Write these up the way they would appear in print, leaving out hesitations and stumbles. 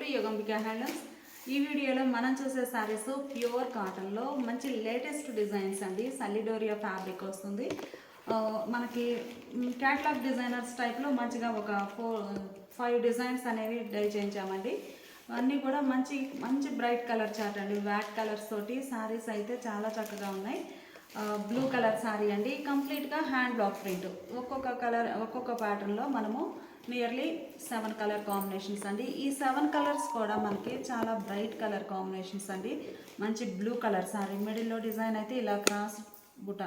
To Yogambika handlooms. ఈ వీడియోలో మనం చూసే సారీస్ ప్యూర్ కాటన్లో మంచి లేటెస్ట్ డిజైన్స్ అండి. సల్లిడోరియా ఫ్యాబ్రిక్ వస్తుంది. మనకి క్యాట్లాగ్ డిజైనర్స్ టైప్లో మంచిగా ఒక 4-5 డిజైన్స్ అనేవి డై చేయించామండి. అన్నీ కూడా మంచి మంచి బ్రైట్ కలర్ చార్ట్ అండి. వ్యాట్ కలర్స్ తోటి సారీస్ అయితే చాలా చక్కగా ఉన్నాయి. బ్లూ కలర్ సారీ అండి. కంప్లీట్గా హ్యాండ్ బ్లాక్ ప్రింట్. ఒక్కొక్క కలర్ ఒక్కొక్క ప్యాటర్న్లో మనము నియర్లీ 7 కలర్ కాంబినేషన్స్ అండి. ఈ 7 కలర్స్ కూడా మనకి చాలా బ్రైట్ కలర్ కాంబినేషన్స్ అండి. మంచి బ్లూ కలర్ సారీ. మిడిల్లో డిజైన్ అయితే ఇలా క్రాస్ బుట్ట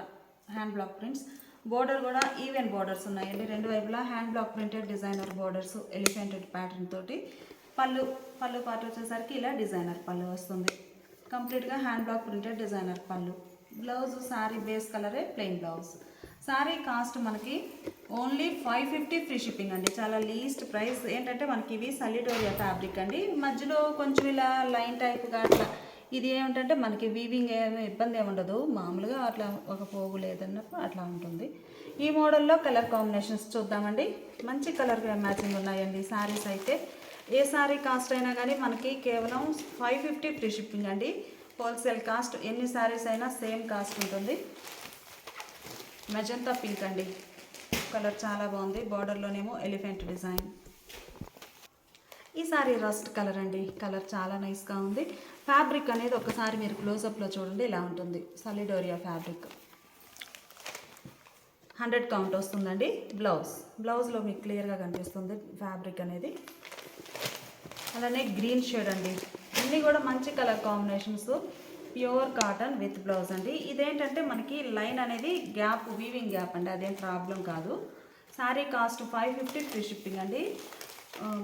హ్యాండ్ బ్లాక్ ప్రింట్స్. బోర్డర్ కూడా ఈవెన్ బోర్డర్స్ ఉన్నాయండి. రెండు వైపులా hand block printed designer borders ఎలిఫెంటెడ్ ప్యాటర్న్ తోటి. పళ్ళు పార్ట్ వచ్చేసరికి ఇలా డిజైనర్ పళ్ళు వస్తుంది. కంప్లీట్గా హ్యాండ్ బ్లాక్ ప్రింటెడ్ డిజైనర్ పళ్ళు. బ్లౌజ్ సారీ బేస్ కలరే ప్లెయిన్ బ్లౌజ్. సారీ కాస్ట్ మనకి ఓన్లీ 550 ఫ్రీ షిప్పింగ్ అండి. చాలా లీస్ట్ ప్రైస్. ఏంటంటే మనకి ఇవి సల్లిడోరియా ఫ్యాబ్రిక్ అండి. మధ్యలో కొంచెం ఇలా లైన్ టైప్గా అట్లా ఇది ఏమిటంటే మనకి వీవింగ్ ఏమి ఇబ్బంది ఏమి ఉండదు. మామూలుగా అట్లా ఒక పోగు లేదన్నప్పుడు అట్లా ఉంటుంది. ఈ మోడల్లో కలర్ కాంబినేషన్స్ చూద్దామండి. మంచి కలర్ మ్యాచింగ్ ఉన్నాయండి సారీస్ అయితే. ఏ సారీ కాస్ట్ అయినా కానీ మనకి కేవలం 550 ఫ్రీ షిప్పింగ్ అండి. Wholesale cost. ఎన్ని సారీస్ అయినా సేమ్ కాస్ట్ ఉంటుంది. మెజంతా పింక్ అండి. కలర్ చాలా బాగుంది. బార్డర్లోనేమో ఎలిఫెంట్ డిజైన్. ఈ సారీ రస్ట్ కలర్ అండి. కలర్ చాలా నైస్గా ఉంది. ఫ్యాబ్రిక్ అనేది ఒకసారి మీరు క్లోజప్లో చూడండి ఇలా ఉంటుంది. సల్లిడోరియా ఫ్యాబ్రిక్. 100 కౌంట్ వస్తుందండి. బ్లౌజ్లో మీకు క్లియర్గా కనిపిస్తుంది ఫ్యాబ్రిక్ అనేది. అలానే గ్రీన్ షేడ్ అండి. అన్నీ కూడా మంచి colour combinations. Pure cotton with blouse అండి. ఇదేంటంటే మనకి లైన్ అనేది గ్యాప్ వీవింగ్ గ్యాప్ అండి. అదేం ప్రాబ్లం కాదు. సారీ కాస్ట్ 550 ఫ్రీ షిప్పింగ్ అండి.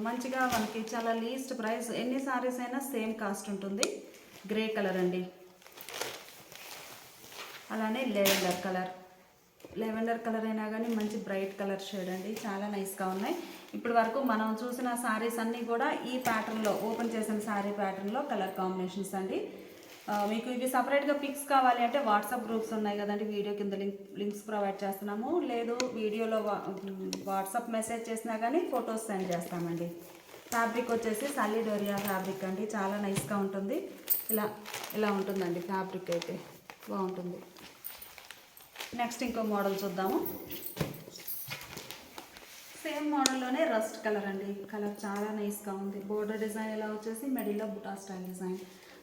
మంచిగా మనకి చాలా లీస్ట్ ప్రైస్. ఎన్ని సారీస్ అయినా సేమ్ కాస్ట్ ఉంటుంది. గ్రే కలర్ అండి. అలానే లెవెండర్ కలర్ అయినా కానీ మంచి బ్రైట్ కలర్ షేడ్ అండి. చాలా నైస్గా ఉన్నాయి. ఇప్పటి వరకు మనం చూసిన సారీస్ అన్నీ కూడా ఈ ప్యాటర్న్లో ఓపెన్ చేసిన సారీ ప్యాటర్న్లో కలర్ కాంబినేషన్స్ అండి. మీకు ఇవి సపరేట్గా పిక్స్ కావాలి అంటే వాట్సాప్ గ్రూప్స్ ఉన్నాయి కదండి. వీడియో కింద లింక్స్ ప్రొవైడ్ చేస్తున్నాము. లేదు వీడియోలో వాట్సాప్ మెసేజ్ చేసినా కానీ ఫొటోస్ సెండ్ చేస్తామండి. ఫ్యాబ్రిక్ వచ్చేసి సల్లిడోరియా ఫ్యాబ్రిక్ అండి. చాలా నైస్గా ఉంటుంది. ఇలా ఉంటుందండి ఫ్యాబ్రిక్ అయితే బాగుంటుంది. నెక్స్ట్ ఇంకో మోడల్ చూద్దాము. సేమ్ మోడల్లోనే రస్ట్ కలర్ అండి. కలర్ చాలా నైస్గా ఉంది. బోర్డర్ డిజైన్ ఇలా వచ్చేసి మిడిల్లో బుటా స్టైల్ డిజైన్.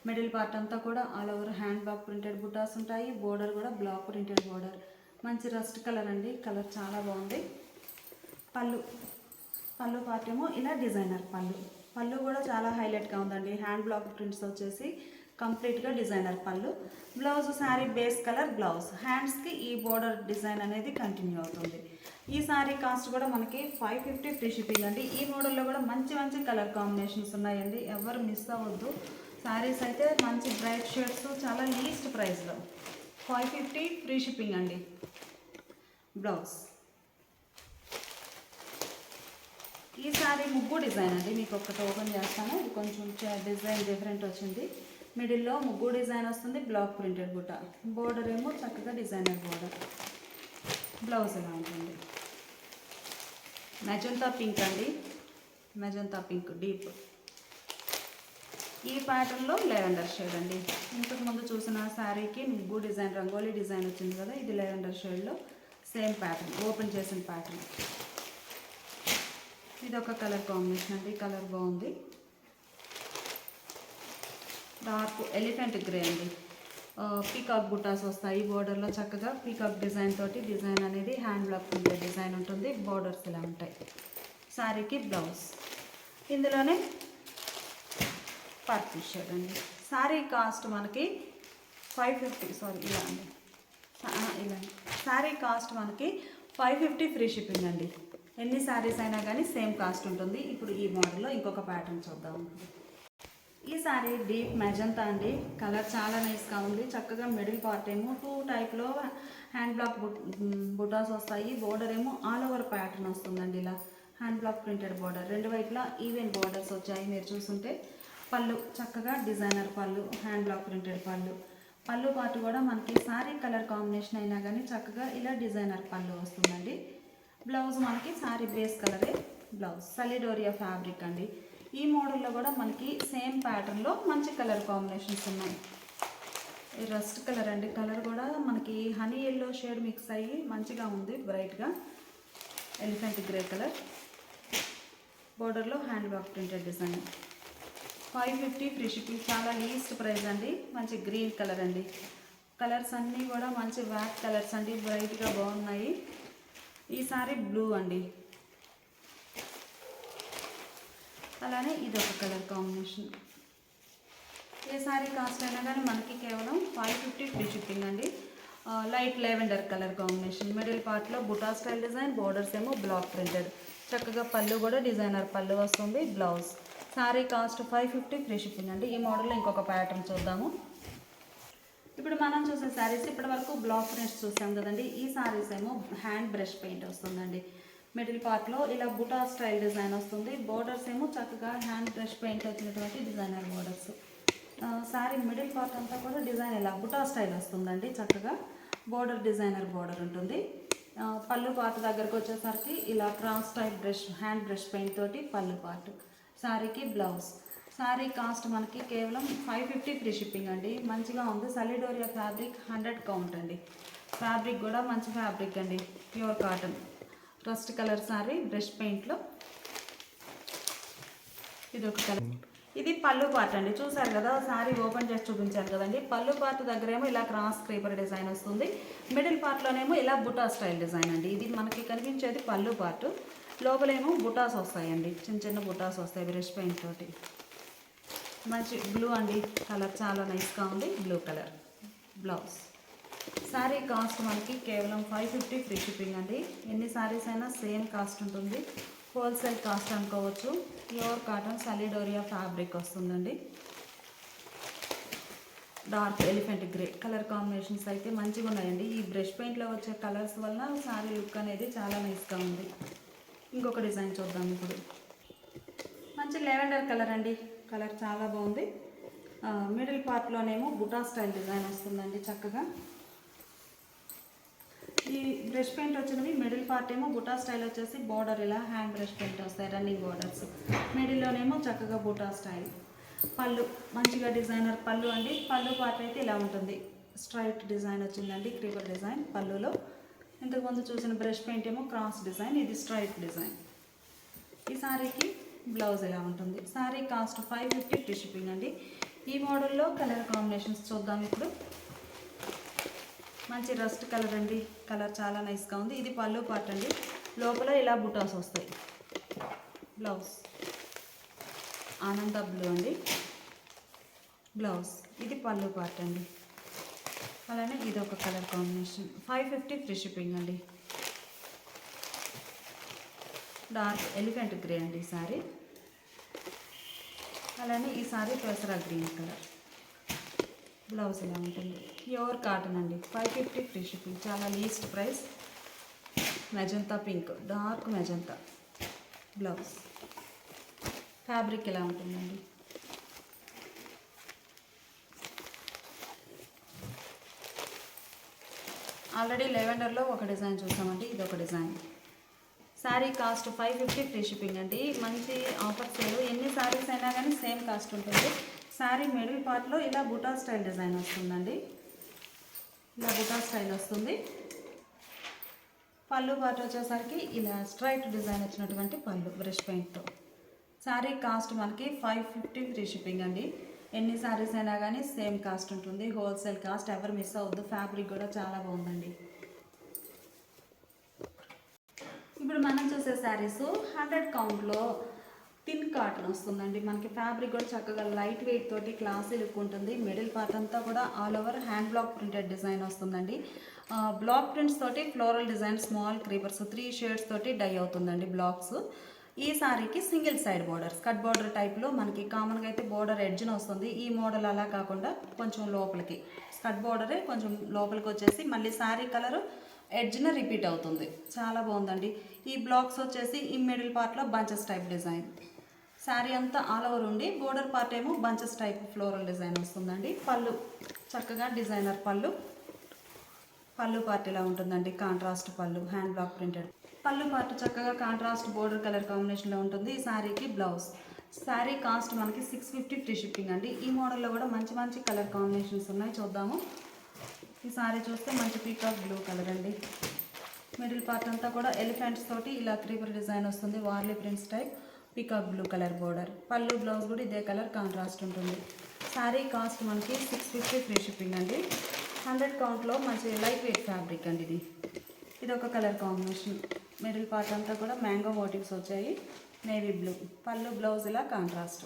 మిడిల్ పార్ట్ అంతా కూడా all over hand block printed బుటాస్ ఉంటాయి. బోర్డర్ కూడా బ్లాక్ ప్రింటెడ్ బోర్డర్. మంచి రస్ట్ కలర్ అండి. కలర్ చాలా బాగుంది. పళ్ళు పార్ట్ ఏమో ఇలా డిజైనర్ పళ్ళు కూడా చాలా హైలైట్గా ఉందండి. హ్యాండ్ బ్లాక్ ప్రింట్స్ వచ్చేసి కంప్లీట్గా డిజైనర్ పళ్ళు. Blouse sari base colour blouse. హ్యాండ్స్కి ఈ బోర్డర్ డిజైన్ అనేది కంటిన్యూ అవుతుంది. ఈ సారీ కాస్ట్ కూడా మనకి 550 ఫ్రీ షిప్పింగ్ అండి. ఈ మోడల్లో కూడా మంచి మంచి కలర్ కాంబినేషన్స్ ఉన్నాయండి. ఎవరు మిస్ అవ్వద్దు. సారీస్ అయితే మంచి బ్రైట్ షేడ్స్ చాలా లీస్ట్ ప్రైస్లో 550 ఫ్రీ షిప్పింగ్ అండి. బ్లౌజ్. ఈ సారీ ముగ్గు డిజైన్ అండి. మీకు ఒకటి ఓపెన్ చేస్తాను. ఇది కొంచెం డిజైన్ డిఫరెంట్ వచ్చింది. మిడిల్లో ముగ్గు డిజైన్ వస్తుంది. బ్లాక్ ప్రింటెడ్ బుట్ట. బోర్డర్ ఏమో చక్కగా డిజైనర్ బోర్డర్. బ్లౌజ్ ఇలా ఉంటుంది. మెజంతా పింక్ అండి. Magenta pink deep. ఈ ప్యాటర్న్లో లెవెండర్ షేడ్ అండి. ఇంతకుముందు చూసిన శారీకి ముగ్గు డిజైన్ రంగోలీ డిజైన్ వచ్చింది కదా. ఇది లెవెండర్ షేడ్లో సేమ్ ప్యాటర్న్. ఓపెన్ చేసిన ప్యాటర్న్. ఇది ఒక కలర్ కాంబినేషన్ అండి. కలర్ బాగుంది. డార్క్ ఎలిఫెంట్ గ్రే అండి. పీకాక్ బుటాస్ వస్తాయి. బోర్డర్లో చక్కగా పీకాక్ డిజైన్ తోటి డిజైన్ అనేది హ్యాండ్ బ్లాక్ ఉండే డిజైన్ ఉంటుంది. బోర్డర్స్ ఇలా ఉంటాయి. శారీకి బ్లౌజ్. ఇందులోనే పర్పుల్ షేడ్ అండి. శారీ కాస్ట్ మనకి 550 ఇలా శారీ కాస్ట్ మనకి 550 ఫ్రీ షిప్పింగ్ అండి. ఎన్ని శారీస్ అయినా కానీ సేమ్ కాస్ట్ ఉంటుంది. ఇప్పుడు ఈ మోడల్లో ఇంకొక ప్యాటర్న్ చూద్దాం. ఈ సారీ డీప్ మెజంతా అండి. కలర్ చాలా నైస్గా ఉంది. చక్కగా మిడిల్ పార్ట్ ఏమో 2 టైప్లో హ్యాండ్ బ్లాక్ బుటాస్ వస్తాయి. బోర్డర్ ఏమో ఆల్ ఓవర్ ప్యాటర్న్ వస్తుందండి. ఇలా హ్యాండ్ బ్లాక్ ప్రింటెడ్ బోర్డర్. రెండు వైపులా ఈవెన్ బోర్డర్స్ వచ్చాయి. మీరు చూస్తుంటే పళ్ళు చక్కగా డిజైనర్ పళ్ళు. హ్యాండ్ బ్లాక్ ప్రింటెడ్ పళ్ళు పార్ట్ కూడా మనకి సారీ కలర్ కాంబినేషన్ అయినా కానీ చక్కగా ఇలా డిజైనర్ పళ్ళు వస్తుందండి. బ్లౌజ్ మనకి సారీ బేస్ కలరే బ్లౌజ్. సల్లిడోరియా ఫ్యాబ్రిక్ అండి. ఈ మోడల్లో కూడా మనకి సేమ్ ప్యాటర్న్లో మంచి కలర్ కాంబినేషన్స్ ఉన్నాయి. ఈ రస్ట్ కలర్ అండి, కలర్ కూడా మనకి హనీ ఎల్లో షేడ్ మిక్స్ అయ్యి మంచిగా ఉంది, బ్రైట్గా. ఎలిఫెంట్ గ్రే కలర్, బోర్డర్లో hand work printed design. 550 free shipping, చాలా లీస్ట్ ప్రైస్ అండి. మంచి గ్రీన్ కలర్ అండి. కలర్స్ అన్నీ కూడా మంచి వ్యాక్ కలర్స్ అండి, బ్రైట్గా బాగున్నాయి. ఈసారి బ్లూ అండి, అలానే ఇదొక కలర్ కాంబినేషన్. ఏ సారీ కాస్ట్ అయినా కానీ మనకి కేవలం 550 ఫ్రీ షిప్పింగ్ అండి. Light lavender colour combination, middle పార్ట్లో బుటా స్టైల్ డిజైన్, బోర్డర్స్ ఏమో బ్లాక్ ప్రింటెడ్. చక్కగా పళ్ళు కూడా డిజైనర్ పళ్ళు వస్తుంది, blouse. Sari cost 550 free shipping అండి. ఈ మోడల్లో ఇంకొక ప్యాటర్న్ చూద్దాము. ఇప్పుడు మనం చూసే శారీస్ ఇప్పటి వరకు బ్లాక్ ప్రింట్స్ చూసాం కదండి. ఈ శారీస్ ఏమో హ్యాండ్ బ్రష్ పెయింట్ వస్తుందండి. మిడిల్ పార్ట్లో ఇలా బుటా స్టైల్ డిజైన్ వస్తుంది, బోర్డర్స్ ఏమో చక్కగా హ్యాండ్ బ్రష్ పెయింట్ వచ్చినటువంటి designer borders. Sari middle part అంతా కూడా డిజైన్ ఇలా బుటా స్టైల్ వస్తుందండి. చక్కగా బోర్డర్ డిజైనర్ బోర్డర్ ఉంటుంది. పళ్ళు పార్ట్ దగ్గరకు వచ్చేసరికి ఇలా cross type brush hand brush paint తోటి పళ్ళు పార్ట్. శారీకి బ్లౌజ్. శారీ కాస్ట్ మనకి కేవలం 550 ఫ్రీ షిప్పింగ్ అండి. మంచిగా ఉంది. సలిడోరియా ఫ్యాబ్రిక్ 100 కౌంట్ అండి. ఫ్యాబ్రిక్ కూడా మంచి ఫ్యాబ్రిక్ అండి, pure cotton. Rust colour sari brush పెయింట్లో. ఇది ఒక కలర్. ఇది పళ్ళు పార్ట్ అండి, చూసారు కదా శారీ ఓపెన్ చేసి చూపించాను కదండి. పళ్ళు పార్ట్ దగ్గర ఏమో ఇలా క్రాస్ క్రీపర్ డిజైన్ వస్తుంది, మిడిల్ పార్ట్లోనేమో ఇలా బుటా స్టైల్ డిజైన్ అండి. ఇది మనకి కనిపించేది పళ్ళు పార్ట్, లోపలేమో బుటాస్ వస్తాయండి, చిన్న చిన్న బుటాస్ వస్తాయి బ్రష్ పెయింట్ తోటి. మంచి బ్లూ అండి, కలర్ చాలా నైస్గా ఉంది, blue colour. Blouse. Sari cost మనకి కేవలం 550 ఫ్రీ షిప్పింగ్ అండి. ఎన్ని శారీస్ అయినా సేమ్ కాస్ట్ ఉంటుంది, హోల్సేల్ కాస్ట్ అనుకోవచ్చు. ప్యూర్ కాటన్ సలిడోరియా ఫ్యాబ్రిక్ వస్తుందండి. Dark elephant grey colour combinations అయితే మంచిగా ఉన్నాయండి. ఈ బ్రష్ పెయింట్లో వచ్చే కలర్స్ వల్ల శారీ లుక్ అనేది చాలా నైస్గా ఉంది. ఇంకొక డిజైన్ చూద్దాం ఇప్పుడు. మంచి లెవెండర్ కలర్ అండి, కలర్ చాలా బాగుంది. మిడిల్ పార్ట్లోనేమో బుటా స్టైల్ డిజైన్ వస్తుందండి. చక్కగా ఈ బ్రష్ పెయింట్ వచ్చినవి మిడిల్ పార్ట్ ఏమో బుటా స్టైల్ వచ్చేసి బోర్డర్ ఇలా హ్యాండ్ బ్రష్ పెయింట్ వస్తాయి, రన్నింగ్ బోర్డర్స్. మిడిల్లోనేమో చక్కగా బుటా స్టైల్. పళ్ళు మంచిగా డిజైనర్ పళ్ళు అండి. పళ్ళు పార్ట్ అయితే ఇలా ఉంటుంది, స్ట్రైట్ డిజైన్ వచ్చిందండి, క్రీపర్ డిజైన్ పళ్ళులో. ఇంతకుముందు చూసిన బ్రష్ పెయింట్ ఏమో క్రాస్ డిజైన్, ఇది స్ట్రైట్ డిజైన్. ఈ శారీకి బ్లౌజ్ ఇలా ఉంటుంది. శారీ కాస్ట్ 550 ఫ్రీ షిప్పింగ్ అండి. ఈ మోడల్లో కలర్ కాంబినేషన్స్ చూద్దాం ఇప్పుడు. మంచి రస్ట్ కలర్ అండి, కలర్ చాలా నైస్గా ఉంది. ఇది పళ్ళు పార్ట్ అండి, లోపల ఇలా బుటాస్ వస్తాయి. బ్లౌజ్ ఆనంద బ్లూ అండి, బ్లౌజ్. ఇది పళ్ళు పార్ట్ అండి. అలానే ఇది ఒక కలర్ కాంబినేషన్. 550 ఫ్రీ షిప్పింగ్ అండి. డార్క్ ఎలిఫెంట్ గ్రే అండి ఈ సారీ. అలానే ఈ సారీ పెసరా గ్రీన్ కలర్. బ్లౌజ్ ఇలా ఉంటుంది, ప్యూర్ కాటన్ అండి. 550 ఫ్రీ షిప్పింగ్, చాలా least price. Magenta pink, dark magenta. Blouse. Fabric ఇలా ఉంటుందండి. ఆల్రెడీ లెవెండర్లో ఒక డిజైన్ చూసామండి, ఇది ఒక design. Sari cost 550 free shipping అండి. మంచి ఆఫర్ సేల్. ఎన్ని శారీస్ అయినా కానీ సేమ్ కాస్ట్ ఉంటుంది. శారీ మిడిల్ పార్ట్లో ఇలా బుటా స్టైల్ డిజైన్ వస్తుందండి, ఇలా బుటా స్టైల్ వస్తుంది. పళ్ళు పార్ట్ వచ్చేసరికి ఇలా స్ట్రైట్ డిజైన్ వచ్చినటువంటి పళ్ళు బ్రష్ పెయింట్తో. శారీ కాస్ట్ మనకి 550 ఫ్రీ షిప్పింగ్ అండి. ఎన్ని శారీస్ అయినా కానీ సేమ్ కాస్ట్ ఉంటుంది, హోల్సేల్ కాస్ట్. ఎవరు మిస్ అవ్వద్దు. ఫ్యాబ్రిక్ కూడా చాలా బాగుందండి. ఇప్పుడు మనం చూసే శారీస్ 100 కౌంట్లో థిన్ కాటన్ వస్తుందండి. మనకి ఫ్యాబ్రిక్ కూడా చక్కగా లైట్ వెయిట్ తోటి క్లాసీ లుక్ ఉంటుంది. మిడిల్ పార్ట్ అంతా కూడా all over hand block printed design వస్తుందండి. బ్లాక్ ప్రింట్స్ తోటి floral design, small creepers, 3 shades తోటి డై అవుతుందండి బ్లాక్స్. ఈ సారీకి సింగిల్ సైడ్ బోర్డర్, స్కట్ బోర్డర్ టైప్లో మనకి కామన్గా అయితే బోర్డర్ ఎడ్జ్న వస్తుంది. ఈ మోడల్ అలా కాకుండా కొంచెం లోపలికి స్కట్ బోర్డరే కొంచెం లోపలికి వచ్చేసి మళ్ళీ శారీ కలర్ ఎడ్జ్న రిపీట్ అవుతుంది. చాలా బాగుందండి. ఈ బ్లాక్స్ వచ్చేసి ఈ మిడిల్ పార్ట్లో బంచెస్ టైప్ డిజైన్. శారీ అంతా ఆల్ ఓవర్ ఉండి బోర్డర్ పార్ట్ ఏమో బంచెస్ టైప్ ఫ్లోరల్ డిజైన్ వస్తుందండి. పళ్ళు చక్కగా డిజైనర్ పళ్ళు. పళ్ళు పార్ట్ ఇలా ఉంటుందండి, కాంట్రాస్ట్ పళ్ళు, హ్యాండ్ బ్లాక్ ప్రింటెడ్. పళ్ళు పార్ట్ చక్కగా కాంట్రాస్ట్ బోర్డర్ కలర్ కాంబినేషన్లో ఉంటుంది. ఈ శారీకి బ్లౌజ్. శారీ కాస్ట్ మనకి 650 ఫ్రీ షిప్పింగ్ అండి. ఈ మోడల్లో కూడా మంచి మంచి కలర్ కాంబినేషన్స్ ఉన్నాయి, చూద్దాము. ఈ శారీ చూస్తే మంచి పీకాక్ బ్లూ కలర్ అండి. మిడిల్ పార్ట్ అంతా కూడా ఎలిఫెంట్స్ తోటి ఇలా క్రీపర్ డిజైన్ వస్తుంది, Warli prints type, peacock blue colour border. పళ్ళు బ్లౌజ్ కూడా ఇదే కలర్ కాంట్రాస్ట్ ఉంటుంది. శారీ కాస్ట్ మనకి 650 ఫ్రీ షిప్పింగ్ అండి. 100 కౌంట్లో మంచి లైట్ వెయిట్ ఫ్యాబ్రిక్ అండి ఇది ఒక కలర్ కాంబినేషన్. మిడిల్ పార్ట్ అంతా కూడా మ్యాంగో మోటివ్స్ వచ్చాయి, నేవీ బ్లూ. పళ్ళు బ్లౌజ్ ఇలా కాంట్రాస్ట్.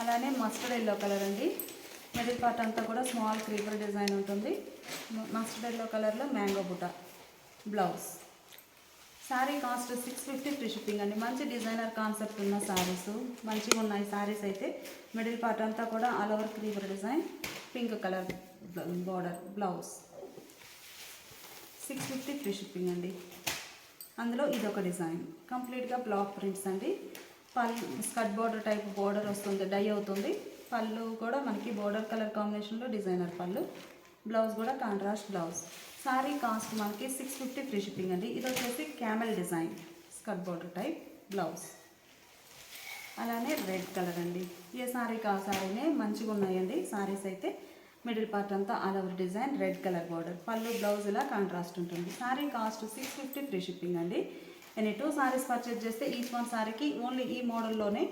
అలానే మస్టర్డ్ ఎల్లో కలర్ అండి. మిడిల్ పార్ట్ అంతా కూడా స్మాల్ క్రీపర్ డిజైన్ ఉంటుంది. మస్టర్డ్ ఎల్లో కలర్లో మ్యాంగో బుట్ట blouse. Sari cost 650 free shipping అండి. మంచి డిజైనర్ కాన్సెప్ట్ ఉన్న శారీస్ మంచిగా ఉన్నాయి. శారీస్ అయితే మిడిల్ పార్ట్ అంతా కూడా all over creeper design, pink colour border blouse. 650 free shipping అండి. అందులో ఇదొక డిజైన్ కంప్లీట్గా బ్లాక్ ప్రింట్స్ అండి. పళ్ళు స్కర్ట్ బార్డర్ టైప్ బార్డర్ వస్తుంది, డై అవుతుంది. పళ్ళు కూడా మనకి బార్డర్ కలర్ కాంబినేషన్లో డిజైనర్ పళ్ళు, బ్లౌజ్ కూడా కాంట్రాస్ట్ బ్లౌజ్. శారీ కాస్ట్ మనకి 650 ఫ్రీ షిప్పింగ్ అండి. ఇది వచ్చేసి camel design, skirt border type blouse. అలానే రెడ్ కలర్ అండి. ఏ శారీ కా శారీనే మంచిగా ఉన్నాయండి శారీస్ అయితే. మిడిల్ పార్ట్ అంతా all over design, red colour border. పళ్ళు బ్లౌజ్ ఇలా కాంట్రాస్ట్ ఉంటుంది. శారీ కాస్ట్ 650 ఫ్రీ షిప్పింగ్ అండి. ఎనీ 2 శారీస్ పర్చేజ్ చేస్తే ఈచ్ వన్ శారీకి ఓన్లీ ఈ మోడల్లోనే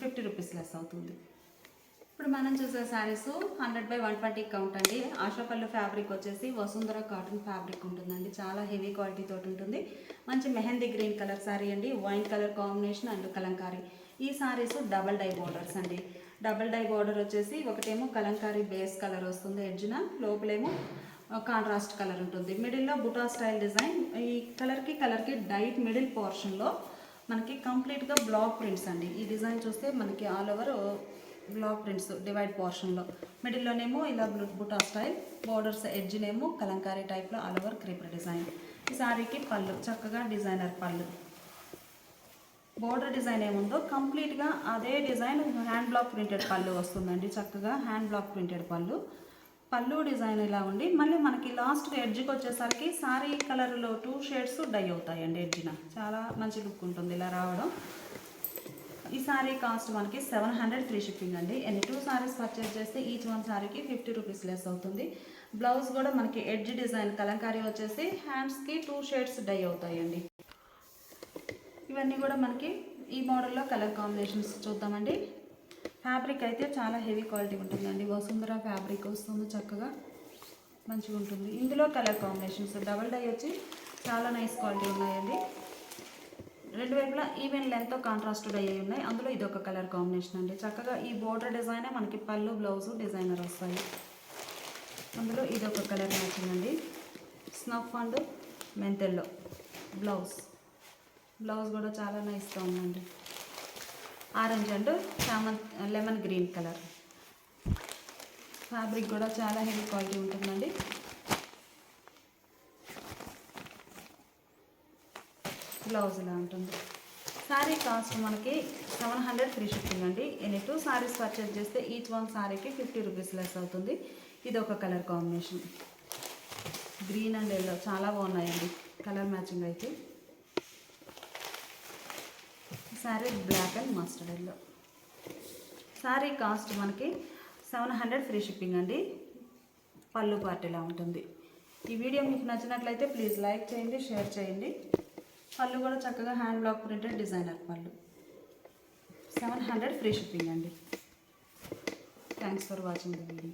50 రూపీస్ లెస్ అవుతుంది. ఇప్పుడు మనం చూసే శారీస్ 100/120 కౌంట్ అండి. ఆశాపల్లి ఫ్యాబ్రిక్ వచ్చేసి వసుంధర కాటన్ ఫ్యాబ్రిక్ ఉంటుందండి. చాలా హెవీ క్వాలిటీ తోటి ఉంటుంది. మంచి మెహందీ గ్రీన్ కలర్ శారీ అండి, wine colour combination and Kalamkari. ఈ శారీస్ డబల్ డై బోర్డర్స్ అండి. డబల్ డై బోర్డర్ వచ్చేసి ఒకటేమో కలంకారీ బేస్ కలర్ వస్తుంది ఎడ్జ్న, లోపలేమో కాంట్రాస్ట్ కలర్ ఉంటుంది. మిడిల్లో బుటా స్టైల్ డిజైన్. ఈ కలర్కి డైట్ మిడిల్ పోర్షన్లో మనకి కంప్లీట్గా బ్లాక్ ప్రింట్స్ అండి. ఈ డిజైన్ చూస్తే మనకి all over block prints divide పోర్షన్లో. మిడిల్లోనేమో ఇలా బుటా స్టైల్ బోర్డర్స్, ఎడ్జ్నేమో కలంకారీ టైప్లో ఆల్ ఓవర్ క్రీపర్ డిజైన్. ఈ శారీకి పళ్ళు చక్కగా డిజైనర్ పళ్ళు. బోర్డర్ డిజైన్ ఏముందో కంప్లీట్గా అదే డిజైన్ హ్యాండ్ బ్లాక్ ప్రింటెడ్ పళ్ళు వస్తుందండి. చక్కగా హ్యాండ్ బ్లాక్ ప్రింటెడ్ పళ్ళు. పళ్ళు డిజైన్ ఇలా ఉండి మళ్ళీ మనకి లాస్ట్ ఎడ్జ్కి వచ్చేసరికి శారీ కలర్లో 2 షేడ్స్ డై అవుతాయండి ఎడ్జ్న. చాలా మంచి లుక్ ఉంటుంది ఇలా రావడం. ఈ శారీ కాస్ట్ మనకి 700 ఫ్రీ షిప్పింగ్ అండి. ఎన్ని 2 శారీస్ పర్చేజ్ చేస్తే ఈచ్ వన్ శారీకి 50 రూపీస్ లెస్ అవుతుంది. బ్లౌజ్ కూడా మనకి ఎడ్జ్ డిజైన్ కలంకారీ వచ్చేసి హ్యాండ్స్కి 2 షేడ్స్ డై అవుతాయండి. ఇవన్నీ కూడా మనకి ఈ మోడల్లో కలర్ కాంబినేషన్స్ చూద్దామండి. ఫ్యాబ్రిక్ అయితే చాలా హెవీ క్వాలిటీ ఉంటుందండి. వసుంధర ఫ్యాబ్రిక్ వస్తుంది, చక్కగా మంచిగా ఉంటుంది. ఇందులో కలర్ కాంబినేషన్స్ డబల్ డై వచ్చి చాలా నైస్ క్వాలిటీ ఉన్నాయండి. రెండు వైపులా ఈవెన్ లెంత్తో కాంట్రాస్ట్ డై అయి ఉన్నాయి. అందులో ఇదొక కలర్ కాంబినేషన్ అండి. చక్కగా ఈ బోర్డర్ డిజైనే మనకి పళ్ళు బ్లౌజు డిజైనర్ వస్తాయి. అందులో ఇదొక కలర్ మ్యాచింగ్ అండి. స్నఫ్ అండ్ మెంతెల్లో బ్లౌజ్. బ్లౌజ్ కూడా చాలా నైస్గా ఉందండి. Orange and lemon green colour. Fabric కూడా చాలా హెవీ క్వాలిటీ ఉంటుందండి. బ్లౌజ్ ఇలా ఉంటుంది. శారీ కాస్ట్ మనకి 700 ఫ్రీ షిప్పింగ్ అండి. ఎనీ 2 శారీస్ పర్చేజ్ చేస్తే ఈచ్ వన్ శారీకి 50 రూపీస్ లెస్ అవుతుంది. ఇది ఒక colour combination, green and yellow చాలా బాగున్నాయండి కలర్ మ్యాచింగ్ అయితే. Sari black and mustard yellow. Sari cost మనకి 700 ఫ్రీ షిప్పింగ్ అండి. పళ్ళు పార్ట్ ఇలా ఉంటుంది. ఈ వీడియో మీకు నచ్చినట్లయితే ప్లీజ్ లైక్ చేయండి, షేర్ చేయండి. పళ్ళు కూడా చక్కగా హ్యాండ్ బ్లాక్ ప్రింటెడ్ డిజైనర్ పళ్ళు. 700 ఫ్రీ షిప్పింగ్ అండి. Thanks for watching the video.